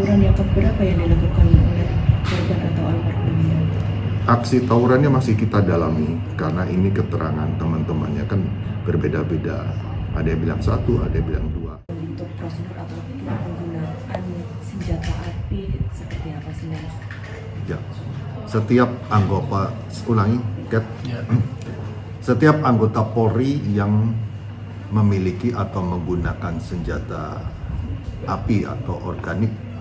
Tawuran yang keberapa yang dilakukan oleh korban atau almarhum ini? Aksi tawurannya masih kita dalami karena ini keterangan teman-temannya kan berbeda-beda. Ada yang bilang satu, ada yang bilang dua. Untuk prosedur atau penggunaan senjata api seperti apa sih? Ya, setiap anggota, ulangi, Kat. Setiap anggota Polri yang memiliki atau menggunakan senjata api atau organik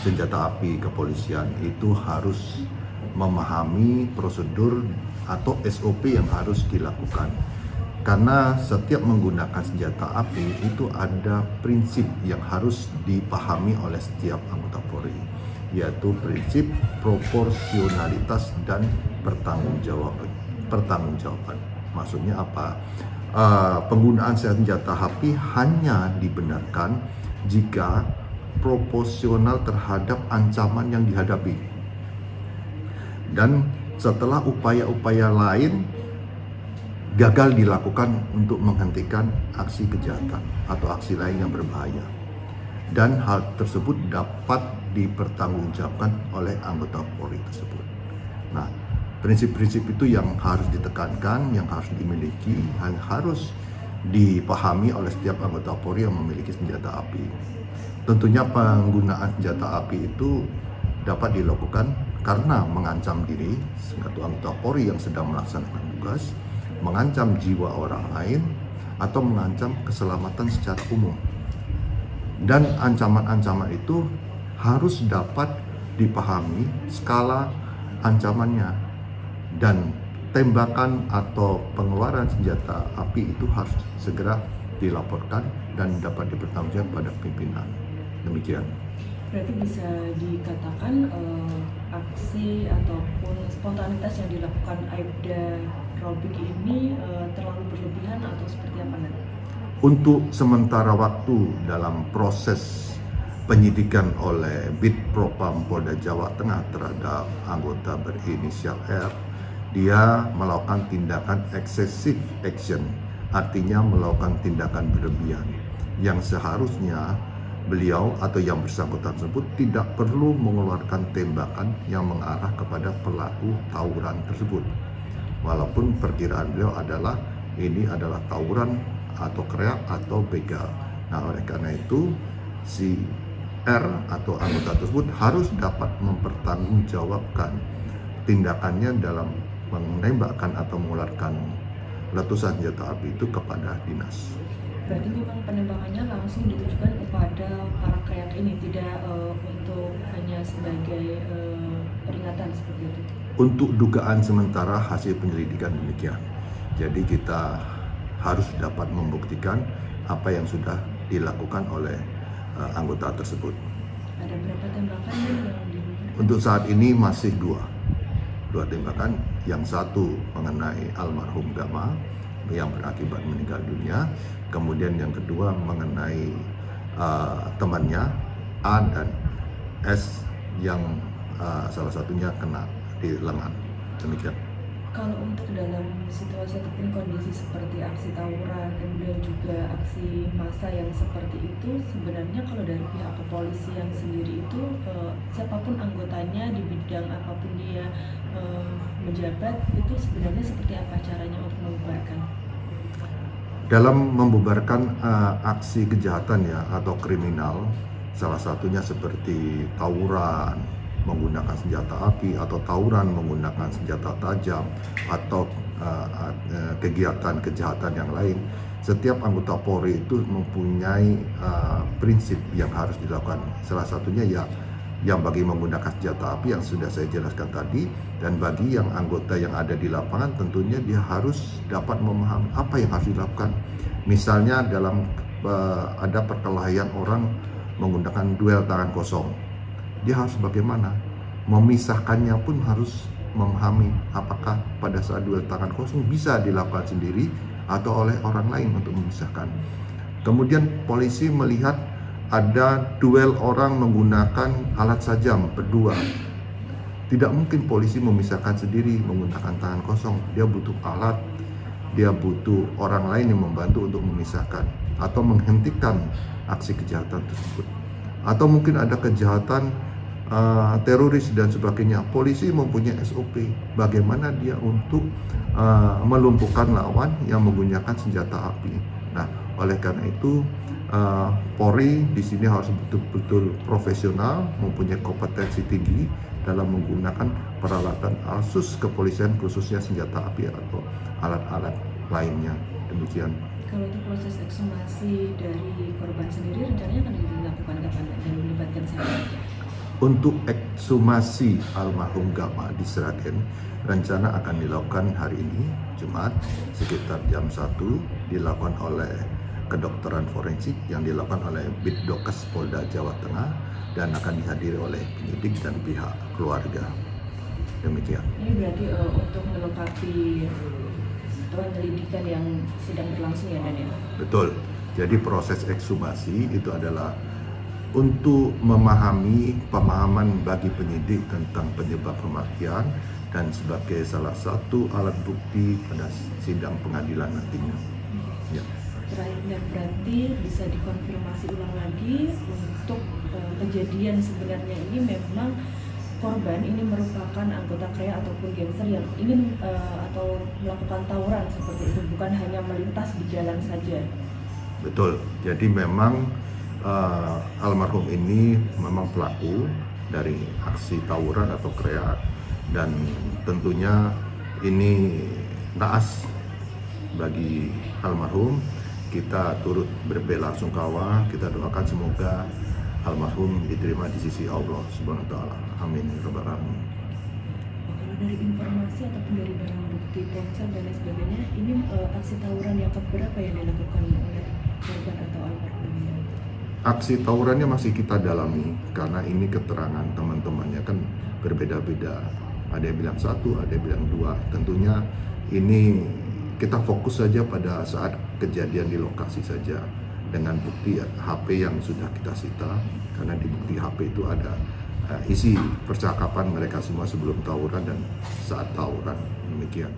senjata api kepolisian itu harus memahami prosedur atau SOP yang harus dilakukan. Karena setiap menggunakan senjata api itu ada prinsip yang harus dipahami oleh setiap anggota Polri, yaitu prinsip proporsionalitas dan pertanggungjawaban. Maksudnya apa? Penggunaan senjata api hanya dibenarkan jika proporsional terhadap ancaman yang dihadapi. Dan setelah upaya-upaya lain gagal dilakukan untuk menghentikan aksi kejahatan atau aksi lain yang berbahaya. Dan hal tersebut dapat dipertanggungjawabkan oleh anggota Polri tersebut. Nah, prinsip-prinsip itu yang harus ditekankan, yang harus dimiliki, yang harus dipahami oleh setiap anggota Polri yang memiliki senjata api. Tentunya penggunaan senjata api itu dapat dilakukan karena mengancam diri satu anggota Polri yang sedang melaksanakan tugas, mengancam jiwa orang lain, atau mengancam keselamatan secara umum. Dan ancaman-ancaman itu harus dapat dipahami skala ancamannya, dan tembakan atau pengeluaran senjata api itu harus segera dilaporkan dan dapat dipertanggungjawabkan pada pimpinan. Demikian. Berarti bisa dikatakan aksi ataupun spontanitas yang dilakukan Aibda Robik ini terlalu berlebihan atau seperti apa nanti? Untuk sementara waktu dalam proses penyidikan oleh Bid Propam Polda Jawa Tengah terhadap anggota berinisial R, dia melakukan tindakan excessive action, artinya melakukan tindakan berlebihan yang seharusnya beliau atau yang bersangkutan tersebut tidak perlu mengeluarkan tembakan yang mengarah kepada pelaku tawuran tersebut. Walaupun perkiraan beliau adalah ini adalah tawuran atau kreak atau begal. Nah, oleh karena itu si R atau anggota tersebut harus dapat mempertanggungjawabkan tindakannya dalam menembakkan atau mengeluarkan letusan senjata api itu kepada dinas. Berarti memang penembakannya langsung ditujukan kepada para kreak ini, tidak untuk hanya sebagai peringatan seperti itu? Untuk dugaan sementara hasil penyelidikan demikian. Jadi kita harus dapat membuktikan apa yang sudah dilakukan oleh anggota tersebut. Ada berapa tembakan yang diberikan? Untuk saat ini masih dua tembakan. Yang satu mengenai almarhum Gama yang berakibat meninggal dunia. Kemudian yang kedua mengenai temannya A dan S yang salah satunya kena di lengan. Demikian. Kalau untuk dalam situasi ataupun kondisi seperti aksi tawuran, kemudian juga aksi massa yang seperti itu, sebenarnya kalau dari pihak kepolisian sendiri itu siapapun anggotanya di bidang apapun dia menjabat, itu sebenarnya seperti apa caranya untuk membubarkan? Dalam membubarkan aksi kejahatan ya atau kriminal, salah satunya seperti tawuran menggunakan senjata api atau tawuran menggunakan senjata tajam atau kegiatan kejahatan yang lain, setiap anggota Polri itu mempunyai prinsip yang harus dilakukan. Salah satunya ya yang bagi menggunakan senjata api yang sudah saya jelaskan tadi, dan bagi yang anggota yang ada di lapangan tentunya dia harus dapat memahami apa yang harus dilakukan. Misalnya dalam ada perkelahian orang menggunakan duel tangan kosong, dia harus bagaimana? Memisahkannya pun harus memahami apakah pada saat duel tangan kosong bisa dilakukan sendiri atau oleh orang lain untuk memisahkan. Kemudian polisi melihat ada duel orang menggunakan alat sajam berdua. Tidak mungkin polisi memisahkan sendiri menggunakan tangan kosong. Dia butuh alat, dia butuh orang lain yang membantu untuk memisahkan atau menghentikan aksi kejahatan tersebut. atau mungkin ada kejahatan teroris dan sebagainya. Polisi mempunyai SOP bagaimana dia untuk melumpuhkan lawan yang menggunakan senjata api. Nah, oleh karena itu Polri di sini harus betul-betul profesional, mempunyai kompetensi tinggi dalam menggunakan peralatan asus kepolisian, khususnya senjata api atau alat-alat lainnya. Demikian. Kalau untuk proses ekshumasi dari korban sendiri rencananya akan dilakukan kapan dan melibatkan siapa? Untuk ekshumasi almarhum Gama di Sragen, rencana akan dilakukan hari ini, Jumat, sekitar jam 1, dilakukan oleh kedokteran forensik yang dilakukan oleh Bitdokes Polda Jawa Tengah dan akan dihadiri oleh penyidik dan pihak keluarga. Demikian. Ini berarti untuk melengkapi penyelidikan yang sedang berlangsung ya, Dan ya? Betul. Jadi proses ekshumasi itu adalah untuk memahami pemahaman bagi penyidik tentang penyebab kematian dan sebagai salah satu alat bukti pada sidang pengadilan nantinya. Ya. Terakhir, berarti bisa dikonfirmasi ulang lagi untuk kejadian sebenarnya ini memang korban ini merupakan anggota KREA ataupun gangster yang ingin atau melakukan tawuran seperti itu, bukan hanya melintas di jalan saja. Betul. Jadi memang almarhum ini memang pelaku dari aksi tawuran atau KREA dan tentunya ini naas bagi almarhum. Kita turut berbela-sungkawa, kita doakan semoga almarhum diterima di sisi Allah Subhanahu wa taala. Amin ya rabbal alamin. Kalau dari informasi ataupun dari barang bukti ponsel dan lain sebagainya, ini aksi tawuran yang keberapa yang dilakukan oleh korban atau almarhum? Aksi tawurannya masih kita dalami karena ini keterangan teman-temannya kan berbeda-beda. Ada yang bilang 1, ada yang bilang 2. Tentunya ini kita fokus saja pada saat kejadian di lokasi saja dengan bukti HP yang sudah kita sita, karena di bukti HP itu ada isi percakapan mereka semua sebelum tawuran dan saat tawuran. Demikian.